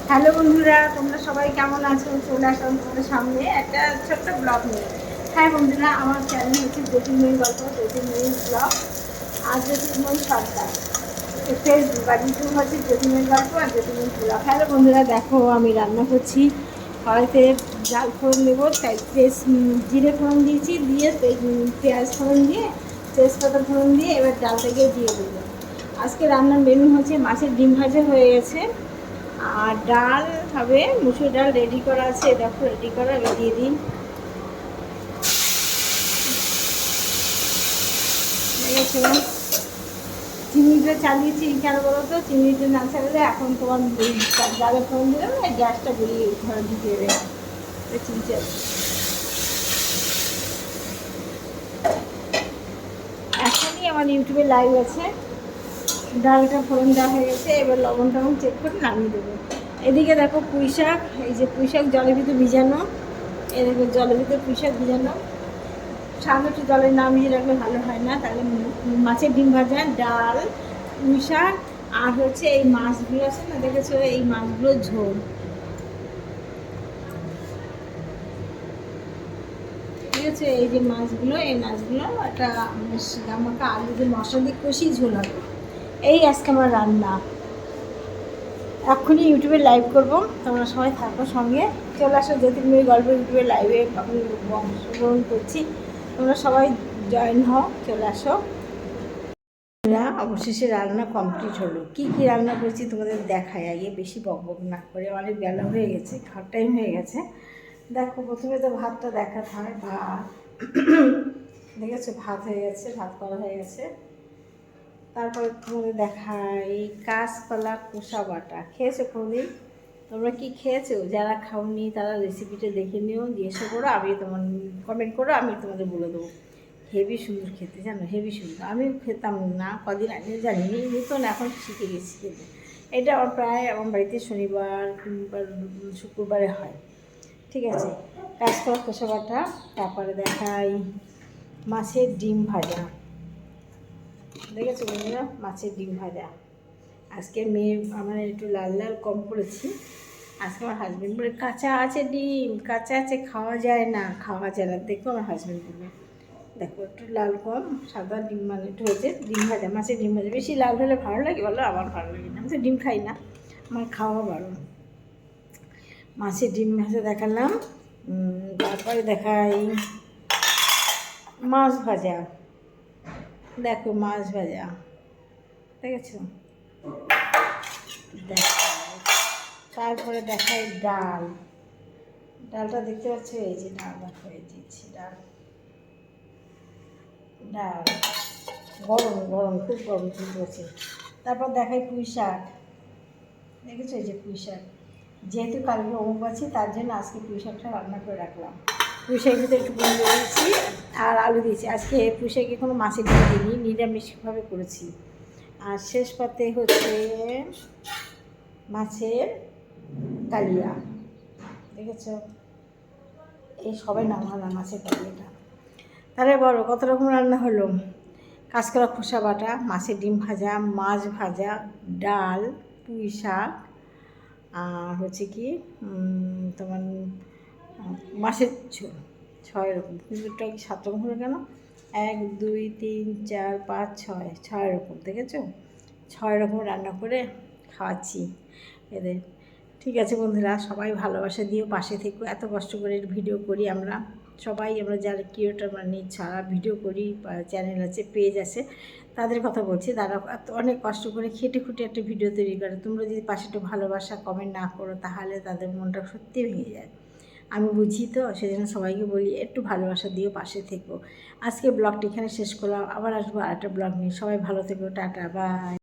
Hello বন্ধুরা, তোমরা সবাই কেমন আছো? চলে আসলাম তোমাদের সামনে একটা ছোট্ট ব্লগ নিয়ে। হ্যাঁ বন্ধুরা, আমার চ্যানেল হচ্ছে জ্যোতির্ময়ী গল্প, জ্যোতির্ময়ী ব্লগ আর জ্যোতির্ময়ী সরকার। ফেসবুক আর ইউটিউব হচ্ছে জ্যোতির্ময়ী গল্প আর জ্যোতির্ময়ী ব্লগ। হ্যালো বন্ধুরা, দেখো আমি রান্না করছি। কড়াইতে ডাল ফোড়ন দেবো, তাই জিরে ফোড়ন দিয়েছি, দিয়ে পেঁয়াজ ফোড়ন দিয়ে তেজপাতা ফোড়ন দিয়ে এবার ডালটাকে দিয়ে দেবো। আজকে রান্নার মেনু হচ্ছে মাছের ডিম ভাজা হয়ে গেছে, আর ডাল হবে, মুসুর ডাল রেডি করা আছে, দেখো রেডি করা, আমি দিয়ে দিন। ঠিক আছে, চিনিটা চালিয়েছি কেন বলো তো? চিনিটা না চালালে এখন তোমার ডালে ফোন দিলাম না, গ্যাসটা বেরিয়ে ঘরে ঢুকিয়ে দেবে। চিনি এখনই আমার ইউটিউবে লাইভ আছে। ডালটা ফোড়ন দেওয়া হয়ে গেছে, এবার লবণ টবণ চেক করে নামিয়ে দেবো। এদিকে দেখো পুঁই শাক, এই যে পুঁই শাক জলের ভিতরে ভিজানো, এদিকে জলের ভিতরে পুঁই শাক ভিজানো। সামনে একটু জলে না ভিজে রাখলে ভালো হয় না, তাহলে মাছের ডিম ভাজা, ডাল, পুঁই শাক আর হচ্ছে এই মাছগুলো আছে না, দেখেছো, এই মাছগুলো ঝোল। ঠিক আছে, এই যে মাছগুলো, এই মাছগুলো একটা আমাকে আলু দিয়ে মশলা দিয়ে কষি ঝোল হবে। এই আজকে আমার রান্না। এক্ষুনি ইউটিউবে লাইভ করবো, তোমরা সবাই থাকো সঙ্গে। চলে আসো জ্যোতির্ময়ী গল্প ইউটিউবে লাইভে আমি অংশগ্রহণ করছি, তোমরা সবাই জয়েন হও, চলে আসো। অবশেষে রান্না কমপ্লিট হলো। কি কি রান্না করছি তোমাদের দেখাই আগে, বেশি বকবক না করে, অনেক বেলা হয়ে গেছে, খাওয়ার টাইম হয়ে গেছে। দেখো প্রথমে তো ভাতটা দেখাতে হয়। ভাত দেখেছো, ভাত হয়ে গেছে, ভাত করা হয়ে গেছে। তারপরে তোমাদের দেখাই কাঁচকলা কুসা বাটা। খেয়েছো কোনোদিন? তোমরা কি খেয়েছো? যারা খাওনি তারা রেসিপিটা দেখে নিও, জিজ্ঞাসা করো, আমি তোমার কমেন্ট করো, আমি তোমাদের বলে দেবো। হেভি সুন্দর খেতে, জানো, হেভি সুন্দর। আমি খেতাম না, কদিন আগে জানি নতুন, এখন শিখে গেছি খেতে। এটা আমার প্রায় আমার বাড়িতে শনিবার কিংবা শুক্রবারে হয়। ঠিক আছে, কাঁচকলা কুসা বাটা। তারপরে দেখাই মাছের ডিম ভাজা। দেখেছো বন্ধুরা, মাছের ডিম ভাজা। আজকে মেয়ে আমার একটু লাল লাল কম করেছি। আজকে আমার হাজব্যান্ড বলে কাঁচা আছে ডিম, কাঁচা আছে, খাওয়া যায় না, খাওয়া যায় না। দেখো আমার হাজব্যান্ড বলে, দেখো একটু লাল কম, সাদা ডিম মানে একটু হয়েছে। ডিম ভাজা, মাছের ডিম ভাজা। বেশি লাল হলে ভালো লাগে বলো? আমার ভালো লাগে না, আমি তো ডিম খাই না, আমার খাওয়া বারণ। মাছের ডিম ভাজা দেখালাম। তারপরে দেখাই মাছ ভাজা। দেখো মাছ ভাজা, দেখেছো? তারপরে দেখাই ডাল। ডালটা দেখতে পাচ্ছ, এই যে ডাল, দেখো এই দিচ্ছি ডাল। ডাল গরম গরম, খুব গরম চলছে। তারপর দেখাই পুঁই শাক। দেখেছো, এই যে পুঁই শাক। যেহেতু কালকে অমাবস্যা, তার জন্য আজকে পুঁই শাকটা রান্না করে রাখলাম। পুঁই শাকের ভিতরে একটু বন্ধ দিয়েছি আর আলু দিয়েছি। আজকে পুঁই শাকে কোনো মাছের ডিম দিইনি, নিরামিষভাবে করেছি। আর শেষ পাতে হচ্ছে মাছের কালিয়া। দেখেছ, এই সবাই নামালাম মাছের কালিয়াটা। তাহলে বলো কত রকম রান্না হলো? কাঁচকলা খোসা বাটা, মাছের ডিম ভাজা, মাছ ভাজা, ডাল, পুঁই শাক, আর হচ্ছে কি তোমার মাছের ঝোল। 6 রকম। কুমড়োটা কি 7 রকম হলো কেন? 1 2 3 4 5 6, 6 রকম। দেখেছো, 6 রকম রান্না করে খাওয়াচ্ছি এদের। ঠিক আছে বন্ধুরা, সবাই ভালোবাসা দিও, পাশে থেকো। এত কষ্ট করে ভিডিও করি আমরা সবাই, আমরা যারা ক্রিয়েটর মানে ছাড়া ভিডিও করি, চ্যানেল আছে, পেজ আছে, তাদের কথা বলছি। তারা অনেক কষ্ট করে খেটে খুঁটে একটা ভিডিও তৈরি করে। তোমরা যদি পাশে একটু ভালোবাসা কমেন্ট না করো, তাহলে তাদের মনটা সত্যি ভেঙে যায়। আমি বুঝি তো, সেজন্য সবাইকে বলি একটু ভালোবাসা দিও, পাশে থেকো। আজকে ব্লগটি এখানে শেষ করলাম, আবার আসবো আরেকটা ব্লগ নিয়ে। সবাই ভালো থেকো, টাটা, বাই।